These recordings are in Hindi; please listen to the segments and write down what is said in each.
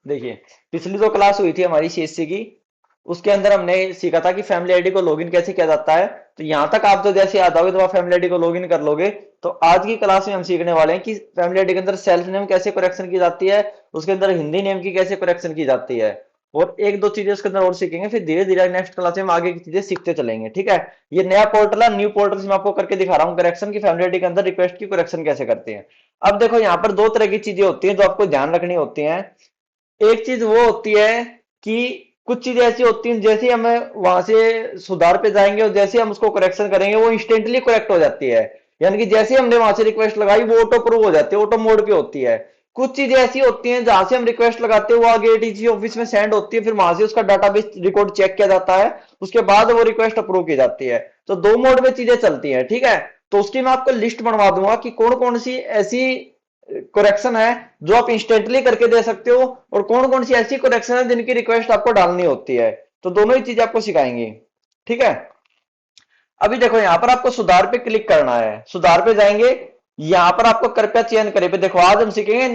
देखिए, पिछली जो क्लास हुई थी हमारी सीएससी की, उसके अंदर हमने सीखा था कि फैमिली आईडी को लॉगिन कैसे किया जाता है। तो यहां तक आप तो जैसे याद आओगे तो आप फैमिली आईडी को लॉगिन कर लोगे। तो आज की क्लास में हम सीखने वाले हैं कि फैमिली आईडी के अंदर सेल्फ नेम कैसे करेक्शन की जाती है, उसके अंदर हिंदी नेम की कैसे करेक्शन की जाती है, और एक दो चीजें उसके अंदर और सीखेंगे। फिर धीरे धीरे नेक्स्ट क्लास में हम आगे की चीजें सीखते चलेंगे, ठीक है। ये नया पोर्टल है, न्यू पोर्टल से मैं आपको करके दिखा रहा हूँ करेक्शन की, फैमिली आईडी के अंदर रिक्वेस्ट की करेक्शन कैसे करते हैं। अब देखो, यहाँ पर दो तरह की चीजें होती हैं जो आपको ध्यान रखनी होती हैं। एक चीज वो होती है कि कुछ चीजें ऐसी होती हैं जैसे हम वहां से सुधार पे जाएंगे और जैसे हम उसको करेक्शन करेंगे वो इंस्टेंटली करेक्ट हो जाती है। यानी कि जैसे हमने वहां से रिक्वेस्ट लगाई वो ऑटो प्रूव हो जाती है, ऑटो मोड पे होती है। कुछ चीजें ऐसी होती हैं जहां से हम रिक्वेस्ट लगाते हैं वो आगे एटीसी ऑफिस में सेंड होती है, फिर वहां से उसका डाटाबेस रिकॉर्ड चेक किया जाता है, उसके बाद वो रिक्वेस्ट अप्रूव की जाती है। तो दो मोड में चीजें चलती हैं, ठीक है। तो उसकी मैं आपको लिस्ट बनवा दूंगा कि कौन कौन सी ऐसी करेक्शन है जो आप इंस्टेंटली करके दे सकते हो, और कौन कौन सी ऐसी करेक्शन है जिनकी रिक्वेस्ट आपको डालनी होती है। तो दोनों ही चीजें आपको सिखाएंगे, ठीक है। अभी देखो, यहां पर आपको सुधार पे क्लिक करना है, सुधार पे जाएंगे। यहां पर आपको कृपया चयन करें पे, देखो आज हम सीखेंगे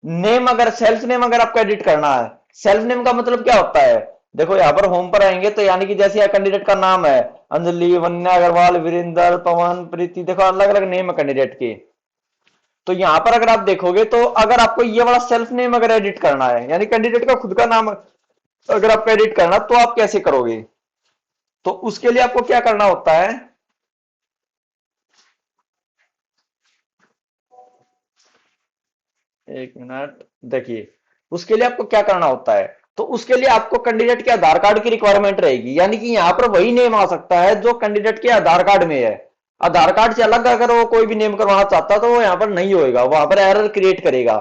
नेम, अगर सेल्फ नेम अगर आपको एडिट करना है। सेल्फ नेम का मतलब क्या होता है। देखो यहाँ पर होम पर आएंगे तो यानी कि जैसे कैंडिडेट का नाम है, अंजलि, वन्या अग्रवाल, वीरेंद्र, पवन, प्रीति, देखो अलग अलग नेम है कैंडिडेट के। तो यहां पर अगर आप देखोगे तो अगर आपको ये वाला सेल्फ नेम अगर एडिट करना है, यानी कैंडिडेट का खुद का नाम अगर आपको एडिट करना, तो आप कैसे करोगे। तो उसके लिए आपको क्या करना होता है। एक मिनट, देखिए, उसके लिए आपको क्या करना होता है। तो उसके लिए आपको कैंडिडेट के आधार कार्ड की रिक्वायरमेंट रहेगी, यानी कि यहां पर वही नेम आ सकता है जो कैंडिडेट के आधार कार्ड में है। आधार कार्ड से अलग अगर वो कोई भी नेम करवाना चाहता तो वो यहाँ पर नहीं होएगा, वहां पर एरर क्रिएट करेगा।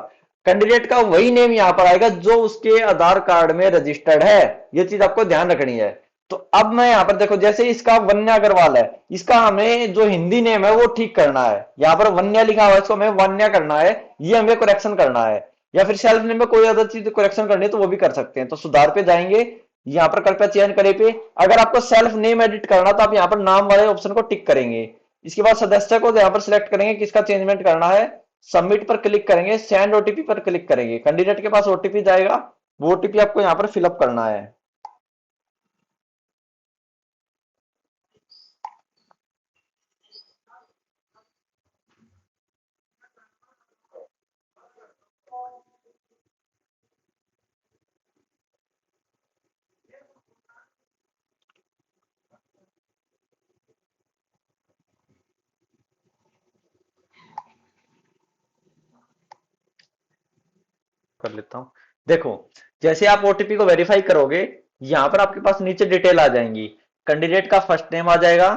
कैंडिडेट का वही नेम यहाँ पर आएगा जो उसके आधार कार्ड में रजिस्टर्ड है। ये चीज आपको ध्यान रखनी है। तो अब मैं यहाँ पर देखो, जैसे इसका वन्या अग्रवाल है, इसका हमें जो हिंदी नेम है वो ठीक करना है। यहाँ पर वन्या लिखा हुआ है, इसको हमें वन्या करना है, ये हमें करेक्शन करना है। या फिर सेल्फ नेम में कोई अदर चीज करेक्शन करनी है तो वो भी कर सकते हैं। तो सुधार पे जाएंगे, यहाँ पर कृपया चयन करें पे, अगर आपको सेल्फ नेम एडिट करना तो आप यहाँ पर नाम वाले ऑप्शन को टिक करेंगे। इसके बाद सदस्य को यहाँ पर सिलेक्ट करेंगे किसका चेंजमेंट करना है, सबमिट पर क्लिक करेंगे, सेंड ओटीपी पर क्लिक करेंगे, कैंडिडेट के पास ओटीपी जाएगा, वो ओटीपी आपको यहाँ पर फिलअप करना है। कर लेता हूं। देखो, जैसे आप ओटीपी को वेरीफाई करोगे, यहां पर आपके पास नीचे डिटेल आ जाएंगी। कैंडिडेट का फर्स्ट नेम आ जाएगा,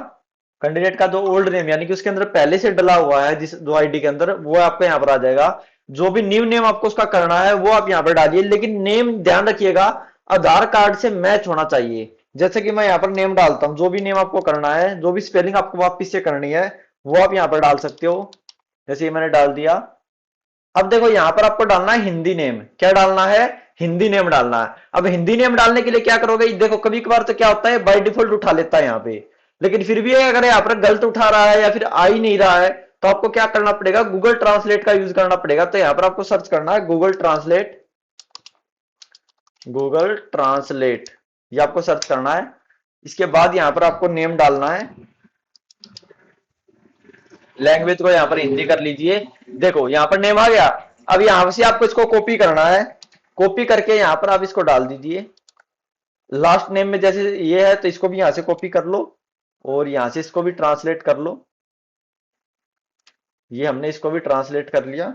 कैंडिडेट का जो ओल्ड नेम यानी कि उसके अंदर पहले से डला हुआ है जिस जो आईडी के अंदर, वो आपको यहाँ पर आ जाएगा। जो भी न्यू नेम आपको उसका करना है वो आप यहाँ पर डालिए, लेकिन नेम ध्यान रखिएगा आधार कार्ड से मैच होना चाहिए। जैसे कि मैं यहाँ पर नेम डालता हूँ, जो भी नेम आपको करना है, जो भी स्पेलिंग आपको वापिस से करनी है वो आप यहाँ पर डाल सकते हो। जैसे ये मैंने डाल दिया। अब देखो, यहां पर आपको डालना है हिंदी नेम, क्या डालना है, हिंदी नेम डालना है। अब हिंदी नेम डालने के लिए क्या करोगे, देखो कभी कभार तो क्या होता है बाय डिफॉल्ट उठा लेता है यहाँ पे, लेकिन फिर भी अगर यहाँ पर गलत उठा रहा है या फिर आ ही नहीं रहा है तो आपको क्या करना पड़ेगा, गूगल ट्रांसलेट का यूज करना पड़ेगा। तो यहाँ पर आपको सर्च करना है गूगल ट्रांसलेट, गूगल ट्रांसलेट, ये आपको सर्च करना है। इसके बाद यहाँ पर आपको नेम डालना है, लैंग्वेज को यहाँ पर हिंदी कर लीजिए। देखो यहाँ पर नेम आ गया। अब यहां से आपको इसको कॉपी करना है, कॉपी करके यहाँ पर आप इसको डाल दीजिए। लास्ट नेम में जैसे ये है तो इसको भी यहां से कॉपी कर लो, और यहां से इसको भी ट्रांसलेट कर लो। ये हमने इसको भी ट्रांसलेट कर लिया,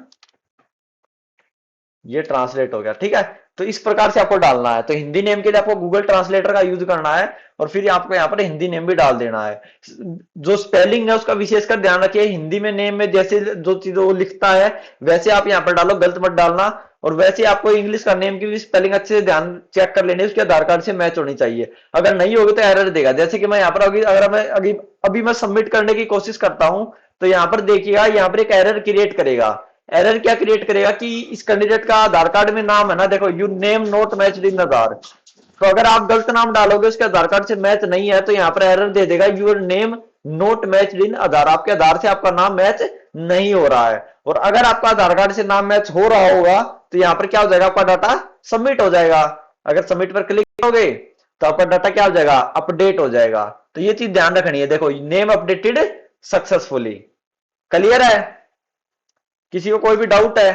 ये ट्रांसलेट हो गया, ठीक है। तो इस प्रकार से आपको डालना है। तो हिंदी नेम के लिए आपको गूगल ट्रांसलेटर का यूज करना है, और फिर आपको यहाँ पर हिंदी नेम भी डाल देना है। जो स्पेलिंग है उसका विशेषकर ध्यान रखिए, हिंदी में नेम में जैसे जो चीज वो लिखता है वैसे आप यहाँ पर डालो, गलत मत डालना। और वैसे आपको इंग्लिश का नेम की भी स्पेलिंग अच्छे से ध्यान चेक कर लेनी है, उसके आधार कार्ड से मैच होनी चाहिए। अगर नहीं होगी तो एरर देगा। जैसे कि मैं यहाँ पर अगर मैं अभी मैं सबमिट करने की कोशिश करता हूं, तो यहाँ पर देखिएगा, यहाँ पर एक एरर क्रिएट करेगा। एरर क्या क्रिएट करेगा कि इस कैंडिडेट का आधार कार्ड में नाम है ना, देखो you name not match in Aadhaar. तो अगर आप गलत नाम डालोगे उसके आधार कार्ड से मैच नहीं है तो यहाँ पर एरर दे देगा, यूर नेम नोट मैच्ड इन आधार, आपके आधार से आपका नाम मैच नहीं हो रहा है। और अगर आपका आधार कार्ड से नाम मैच हो रहा होगा तो यहां पर क्या हो जाएगा, आपका डाटा सबमिट हो जाएगा। अगर सबमिट पर क्लिक करोगे तो आपका डाटा क्या हो जाएगा, अपडेट हो जाएगा। तो ये चीज ध्यान रखनी है। देखो नेम अपडेटेड सक्सेसफुली। क्लियर है? किसी को कोई भी डाउट है?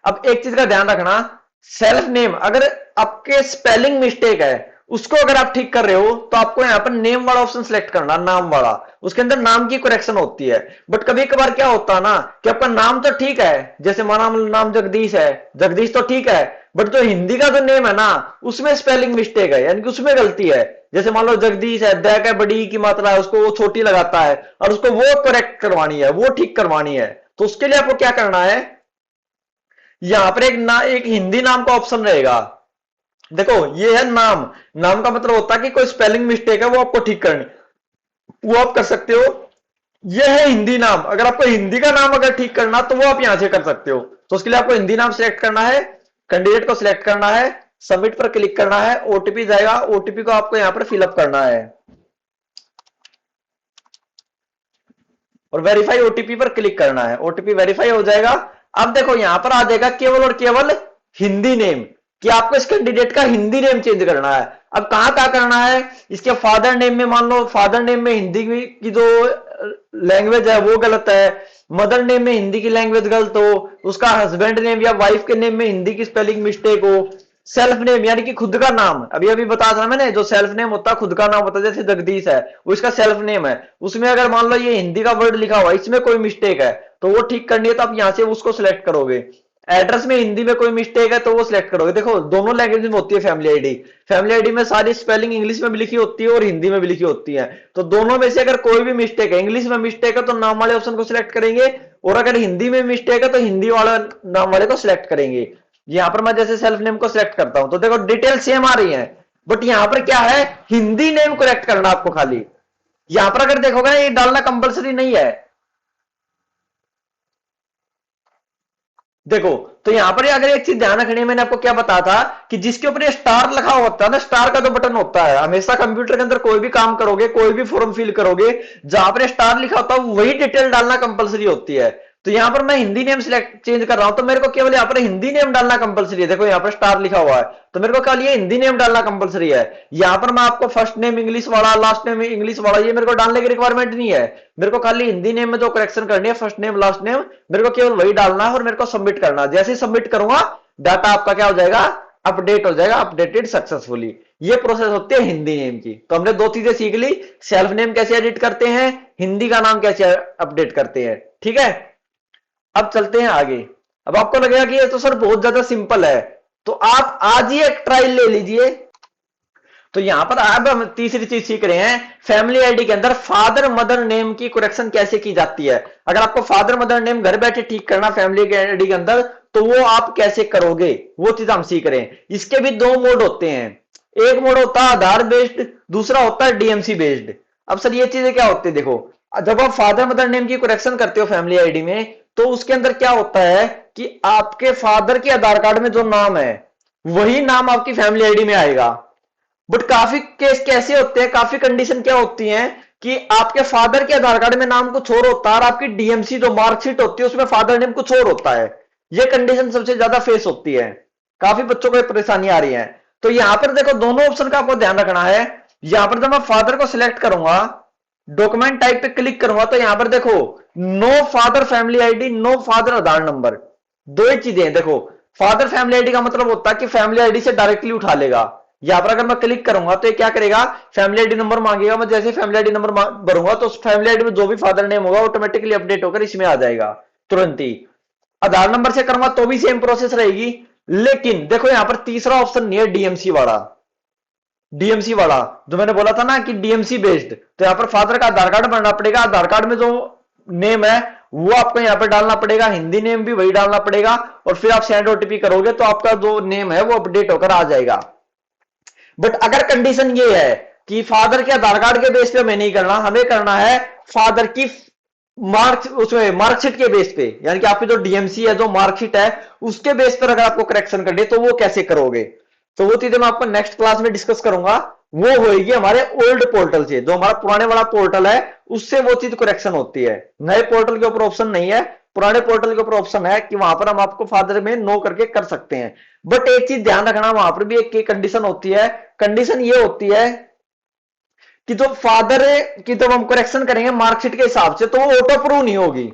अब एक चीज का ध्यान रखना, सेल्फ नेम अगर आपके स्पेलिंग मिस्टेक है उसको अगर आप ठीक कर रहे हो तो आपको यहां पर नेम वाला ऑप्शन सिलेक्ट करना, नाम वाला। उसके अंदर नाम की करेक्शन होती है। बट कभी कभार क्या होता है ना कि आपका नाम तो ठीक है, जैसे माना नाम जगदीश है, जगदीश तो ठीक है, बट जो हिंदी का जो नेम है ना उसमें स्पेलिंग मिस्टेक है, यानी कि उसमें गलती है। जैसे मान लो जगदीश है, द का बड़ी की मात्रा है उसको वो छोटी लगाता है, और उसको वो करेक्ट करवानी है, वो ठीक करवानी है। तो उसके लिए आपको क्या करना है, यहां पर एक हिंदी नाम का ऑप्शन रहेगा। देखो ये है नाम, नाम का मतलब होता है कि कोई स्पेलिंग मिस्टेक है वो आपको ठीक करनी, वो आप कर सकते हो। ये है हिंदी नाम, अगर आपको हिंदी का नाम अगर ठीक करना तो वो आप यहां से कर सकते हो। तो उसके लिए आपको हिंदी नाम सिलेक्ट करना है, कैंडिडेट को सिलेक्ट करना है, सबमिट पर क्लिक करना है, ओटीपी जाएगा, ओटीपी को आपको यहां पर फिलअप करना है और वेरीफाई ओटीपी पर क्लिक करना है। ओटीपी वेरीफाई हो जाएगा। अब देखो यहां पर आ जाएगा केवल और केवल हिंदी नेम, कि आपको इस कैंडिडेट का हिंदी नेम चेंज करना है। अब कहां कहां करना है, इसके फादर नेम में, मान लो फादर नेम में हिंदी की जो लैंग्वेज है वो गलत है, मदर नेम में हिंदी की लैंग्वेज गलत हो, उसका हस्बैंड नेम या वाइफ के नेम में हिंदी की स्पेलिंग मिस्टेक हो, सेल्फ नेम यानी कि खुद का नाम, अभी अभी बताया था मैंने, जो सेल्फ नेम होता है खुद का नाम होता है, जैसे जगदीश है वो इसका सेल्फ नेम है, उसमें अगर मान लो ये हिंदी का वर्ड लिखा हुआ है इसमें कोई मिस्टेक है तो वो ठीक करनी है, तो आप यहां से उसको सिलेक्ट करोगे। एड्रेस में हिंदी में कोई मिस्टेक है तो वो सिलेक्ट करोगे। देखो दोनों लैंग्वेज में होती है फैमिली आईडी, फैमिली आईडी में सारी स्पेलिंग इंग्लिश में भी लिखी होती है और हिंदी में भी लिखी होती है। तो दोनों में से अगर कोई भी मिस्टेक है, इंग्लिश में मिस्टेक है तो नाम वाले ऑप्शन को सिलेक्ट करेंगे, और अगर हिंदी में मिस्टेक है तो हिंदी वाला नाम वाले को सिलेक्ट करेंगे। यहां पर मैं जैसे सेल्फ नेम को सिलेक्ट करता हूं तो देखो डिटेल सेम आ रही है, बट यहां पर क्या है, हिंदी नेम करेक्ट करना आपको खाली। यहां पर अगर देखोगे ना ये डालना कंपलसरी नहीं है। देखो तो यहां पर अगर एक चीज ध्यान रखनी है, मैंने आपको क्या बताया था कि जिसके ऊपर ये स्टार लिखा होता है ना, स्टार का जो बटन होता है, हमेशा कंप्यूटर के अंदर कोई भी काम करोगे, कोई भी फॉर्म फिल करोगे, जहां पर स्टार लिखा होता है वही डिटेल डालना कंपलसरी होती है। तो यहां पर मैं हिंदी नेम सिलेक्ट चेंज कर रहा हूं तो मेरे को केवल यहां पर हिंदी नेम डालना कंपलसरी है। देखो यहां पर स्टार लिखा हुआ है तो मेरे को केवल ये हिंदी नेम डालना कंपलसरी है। यहां पर मैं आपको फर्स्ट नेम इंग्लिश वाला, लास्ट नेम इंग्लिश वाला, ये मेरे को डालने की रिक्वायरमेंट नहीं है। मेरे को खाली हिंदी नेम में जो करेक्शन करनी है, फर्स्ट नेम लास्ट नेम, मेरे को केवल वही डालना है और मेरे को सबमिट करना है। जैसे ही सबमिट करूंगा डाटा आपका क्या हो जाएगा, अपडेट हो जाएगा, अपडेटेड सक्सेसफुली। ये प्रोसेस होती है हिंदी नेम की। तो हमने दो चीजें सीख ली, सेल्फ नेम कैसे एडिट करते हैं, हिंदी का नाम कैसे अपडेट करते हैं। ठीक है, अब चलते हैं आगे। अब आपको लगेगा कि ये तो सर बहुत ज्यादा सिंपल है, तो आप आज ही एक ट्रायल ले लीजिए। तो यहां पर अब हम तीसरी चीज सीख रहे हैं, फैमिली आईडी के अंदर फादर मदर नेम की करेक्शन कैसे की जाती है। अगर आपको फादर मदर नेम घर बैठे ठीक करना फैमिली आईडी के अंदर तो वो आप कैसे करोगे, वो चीज हम सीख रहे हैं। इसके भी दो मोड होते हैं, एक मोड होता है आधार बेस्ड, दूसरा होता है डीएमसी बेस्ड। अब सर ये चीजें क्या होती है, देखो जब आप फादर मदर नेम की करेक्शन करते हो फैमिली आईडी में तो उसके अंदर क्या होता है कि आपके फादर के आधार कार्ड में जो नाम है वही नाम आपकी फैमिली आईडी में आएगा। बट काफी केस कैसे होते हैं, काफी कंडीशन क्या होती हैं कि आपके फादर के आधार कार्ड में नाम कुछ और होता है और आपकी डीएमसी जो मार्कशीट होती है उसमें फादर नेम कुछ और होता है। ये कंडीशन सबसे ज्यादा फेस होती है, काफी बच्चों को परेशानी आ रही है। तो यहां पर देखो दोनों ऑप्शन का आपको ध्यान रखना है। यहां पर जब मैं फादर को सिलेक्ट करूंगा, डॉक्यूमेंट टाइप पे क्लिक करूंगा तो यहां पर देखो no father family ID, no father Aadhaar number, दो ही चीजें हैं। देखो फादर फैमिली आईडी का मतलब होता है कि फैमिली आईडी से डायरेक्टली उठा लेगा। यहां पर अगर मैं क्लिक करूंगा तो ये क्या करेगा, फैमिली आईडी नंबर मांगेगा, मैं जैसे फैमिली आईडी नंबर भरूंगा तो उस फैमिली आईडी में जो भी फादर नेम होगा ऑटोमेटिकली अपडेट होकर इसमें आ जाएगा तुरंत ही। आधार नंबर से करूंगा तो भी सेम प्रोसेस रहेगी, लेकिन देखो यहां पर तीसरा ऑप्शन नहीं है डीएमसी वाला। डीएमसी वाला जो मैंने बोला था ना कि डीएमसी बेस्ड, तो यहां पर फादर का आधार कार्ड बनना पड़ेगा, आधार कार्ड में जो नेम है वो आपको यहां पर डालना पड़ेगा, हिंदी नेम भी वही डालना पड़ेगा, और फिर आप सेंड ओटीपी करोगे तो आपका जो नेम है वो अपडेट होकर आ जाएगा। बट अगर कंडीशन ये है कि फादर के आधार कार्ड के बेस पे हमें नहीं करना, हमें करना है फादर की उसमें मार्कशीट के बेस पे, यानी कि आपकी जो डीएमसी है, जो मार्कशीट है उसके बेस पर अगर आपको करेक्शन करनी है तो वो कैसे करोगे। तो वो चीजें मैं आपको नेक्स्ट क्लास में डिस्कस करूंगा, वो होगी हमारे ओल्ड पोर्टल से, जो हमारा पुराने वाला पोर्टल है उससे वो चीज करेक्शन होती है। नए पोर्टल के ऊपर ऑप्शन नहीं है, पुराने पोर्टल के ऊपर ऑप्शन है कि वहां पर हम आपको फादर में नो करके कर सकते हैं। बट एक चीज ध्यान रखना, वहां पर भी एक कंडीशन होती है। कंडीशन ये होती है कि जो फादर की जब हम करेक्शन करेंगे मार्कशीट के हिसाब से, तो वो ऑटो अप्रूव नहीं होगी,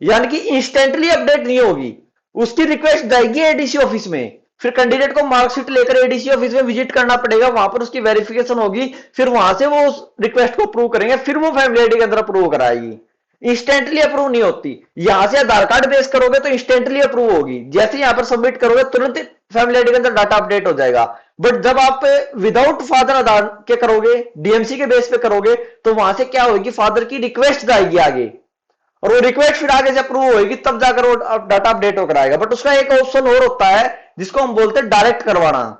यानी कि इंस्टेंटली अपडेट नहीं होगी। उसकी रिक्वेस्ट जाएगी एडीसी ऑफिस में, फिर कैंडिडेट को मार्कशीट लेकर एडीसी ऑफिस में विजिट करना पड़ेगा, वहां पर उसकी वेरिफिकेशन होगी, फिर वहां से वो उस रिक्वेस्ट को अप्रूव करेंगे, फिर वो फैमिली आईडी के अंदर अप्रूव कराएगी। इंस्टेंटली अप्रूव नहीं होती। यहां से आधार कार्ड बेस करोगे तो इंस्टेंटली अप्रूव होगी, जैसे यहां पर सबमिट करोगे तुरंत फैमिली आईडी के अंदर डाटा अपडेट हो जाएगा। बट जब आप विदाउट फादर आधार के करोगे, डीएमसी के बेस पे करोगे, तो वहां से क्या होगी, फादर की रिक्वेस्ट जाएगी आगे, और वो रिक्वेस्ट फिर आगे से अप्रूव होगी, तब जाकर वो डाटा अपडेट होकर आएगा। बट उसका एक ऑप्शन और होता है जिसको हम बोलते हैं डायरेक्ट करवाना।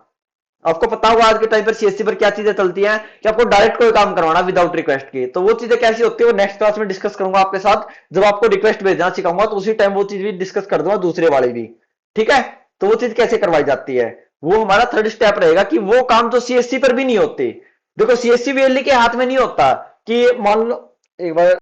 आपको पता होगा आज के टाइम पर सीएससी पर क्या चीजें चलती हैं कि आपको डायरेक्ट कोई काम करवाना विदाउट रिक्वेस्ट के, तो वो चीजें कैसी होती है वो नेक्स्ट क्लास में डिस्कस करूंगा आपके साथ। जब आपको रिक्वेस्ट भेजना सिखाऊंगा तो उसी टाइम वो चीज भी डिस्कस कर दूंगा, दूसरे वाले भी। ठीक है, तो वो चीज कैसे करवाई जाती है, वो हमारा थर्ड स्टेप रहेगा कि वो काम तो सीएससी पर भी नहीं होते। देखो सीएससी वीएलई के हाथ में नहीं होता कि मान लो, एक बार